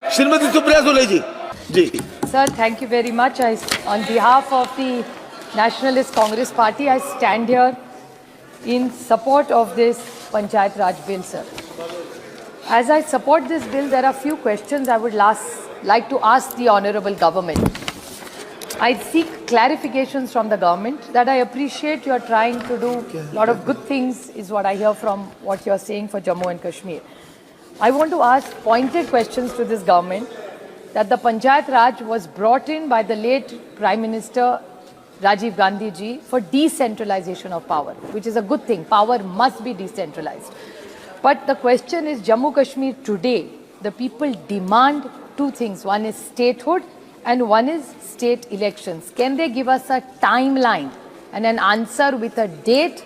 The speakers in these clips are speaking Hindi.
Shrimati Supriya Sule ji ji Sir, thank you very much. On behalf of the Nationalist Congress Party, I stand here in support of this Panchayat Raj bill, sir. As I support this bill, there are few questions I would like to ask the honourable government. I seek clarifications from the government that I appreciate you are trying to do a lot of good things, is what I hear from what you are saying for Jammu and Kashmir. I want to ask pointed questions to this government that the Panchayat Raj was brought in by the late Prime Minister Rajiv Gandhi ji for decentralization of power, which is a good thing. Power must be decentralized. But the question is, Jammu Kashmir today, the people demand two things. One is statehood and one is state elections. Can they give us a timeline and an answer with a date?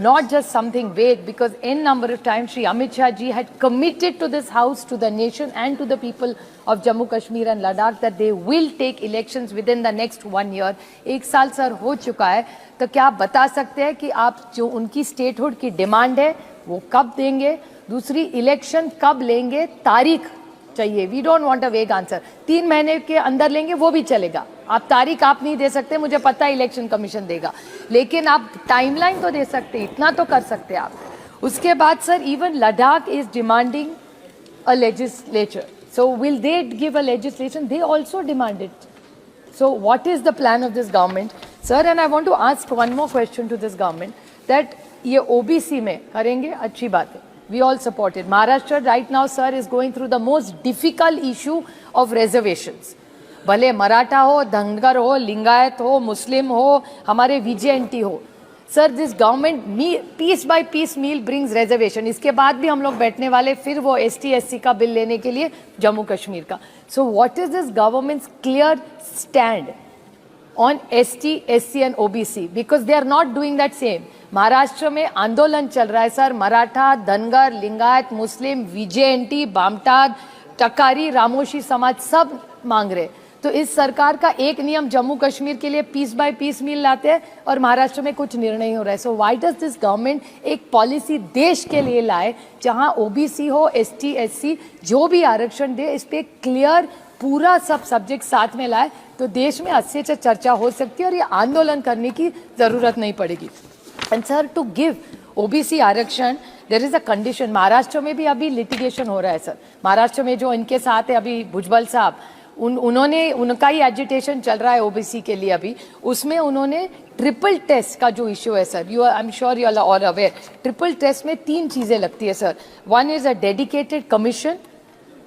Not just something vague, because n number of times Shri Amit Shah ji had committed to this house, to the nation and to the people of Jammu Kashmir and Ladakh that they will take elections within the next 1 year. एक साल सर हो चुका है, तो क्या आप बता सकते हैं कि आप जो उनकी स्टेटहुड की डिमांड है वो कब देंगे? दूसरी, इलेक्शन कब लेंगे? तारीख चाहिए. वी डोंट वांट अ वेग आंसर. 3 महीने के अंदर लेंगे वो भी चलेगा. आप तारीख आप नहीं दे सकते, मुझे पता है इलेक्शन कमीशन देगा, लेकिन आप टाइमलाइन तो दे सकते, इतना तो कर सकते आप. उसके बाद sir, even Ladakh is demanding a legislature. So will they give a legislation? They also demand it. So what is the plan of this government, sir? And I want to ask one more question to this government that ये ओबीसी में करेंगे, अच्छी बात है. We all support it. Maharashtra right now, sir, is going through the most difficult issue of reservations. भले मराठा हो, धनगर हो, लिंगायत हो, मुस्लिम हो, हमारे VJNT हो. Sir, this government piece by piece meal brings reservation. इसके बाद भी हम लोग बैठने वाले फिर वो ST SC का बिल लेने के लिए जम्मू कश्मीर का. So what is this government's clear stand on ST, SC and OBC? Because they are not doing that same. Maharashtra में आंदोलन चल रहा है सर. मराठा, धनगर, लिंगायत, मुस्लिम, VJNT, बामटाग, टकारी, रामोशी समाज सब मांग रहे. तो इस सरकार का एक नियम जम्मू कश्मीर के लिए पीस बाय पीस मील लाते हैं और महाराष्ट्र में कुछ निर्णय हो रहा है. So why does this government एक पॉलिसी देश के लिए लाए जहां OBC हो, ST, SC जो भी आरक्षण दे, इस पे क्लियर पूरा सब सब्जेक्ट साथ में लाए तो देश में अच्छे से चर्चा हो सकती है और ये आंदोलन करने की जरूरत नहीं पड़ेगी. And sir, to give OBC आरक्षण, there is a condition. Maharashtra में भी अभी लिटिगेशन हो रहा है सर. महाराष्ट्र में जो इनके साथ है अभी भुजबल साहब, उनका ही एजिटेशन चल रहा है OBC के लिए अभी. उसमें उन्होंने ट्रिपल टेस्ट का जो इश्यू है sir, I am sure you are all aware. Triple test में 3 चीजें लगती है sir. 1 is a dedicated commission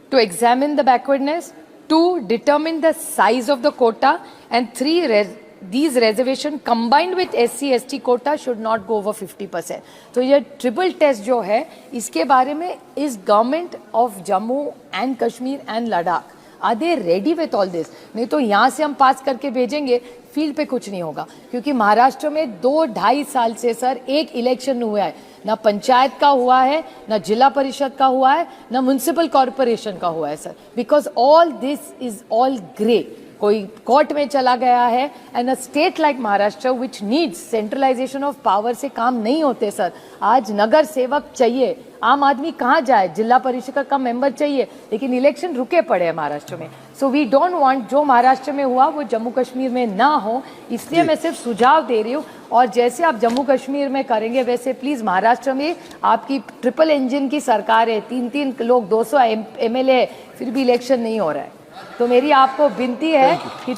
to examine the backwardness, 2 determine the size of the quota, and 3 these reservation combined with SC ST quota should not go over 50%. तो ये ट्रिपल टेस्ट जो है, इसके बारे में इस government of Jammu and Kashmir and Ladakh are they ready with all this? नहीं तो यहाँ से हम पास करके भेजेंगे, फील्ड पे कुछ नहीं होगा. क्योंकि महाराष्ट्र में 2-2.5 साल से सर एक इलेक्शन हुआ है, ना पंचायत का हुआ है, ना जिला परिषद का हुआ है, ना म्युनिसिपल कॉर्पोरेशन का हुआ है sir. Because all this is all grey. कोई कोर्ट में चला गया है. And a state like Maharashtra which needs centralisation of power से काम नहीं होते सर. आज नगर सेवक चाहिए, आम आदमी कहाँ जाए, जिला परिषद का मेंबर चाहिए, लेकिन इलेक्शन रुके पड़े हैं महाराष्ट्र में. सो वी डोंट वांट जो महाराष्ट्र में हुआ वो जम्मू कश्मीर में ना हो. इसलिए मैं सिर्फ सुझाव दे रही हूँ. और जैसे आप जम्मू कश्मीर में करेंगे वैसे प्लीज महाराष्ट्र में आपकी ट्रिपल इंजन की सरकार है, 3-3 लोग, 200 MLA है, फिर भी इलेक्शन नहीं हो रहा है. तो मेरी आपको विनती है कि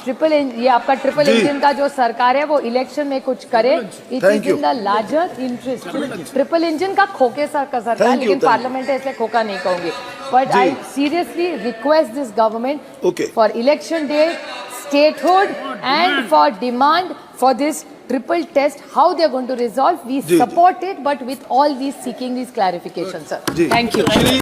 ये आपका ट्रिपल इंजन का जो सरकार है वो इलेक्शन में कुछ करे. It is in the larger interest. Triple engine का खोके सर का सरकार, लेकिन पार्लियामेंट है इसलिए खोका नहीं कहूंगी. But I seriously request this government for election date, statehood and for demand for this triple test, how they are going to resolve. We support it, but with all these seeking these clarifications, sir. Thank you.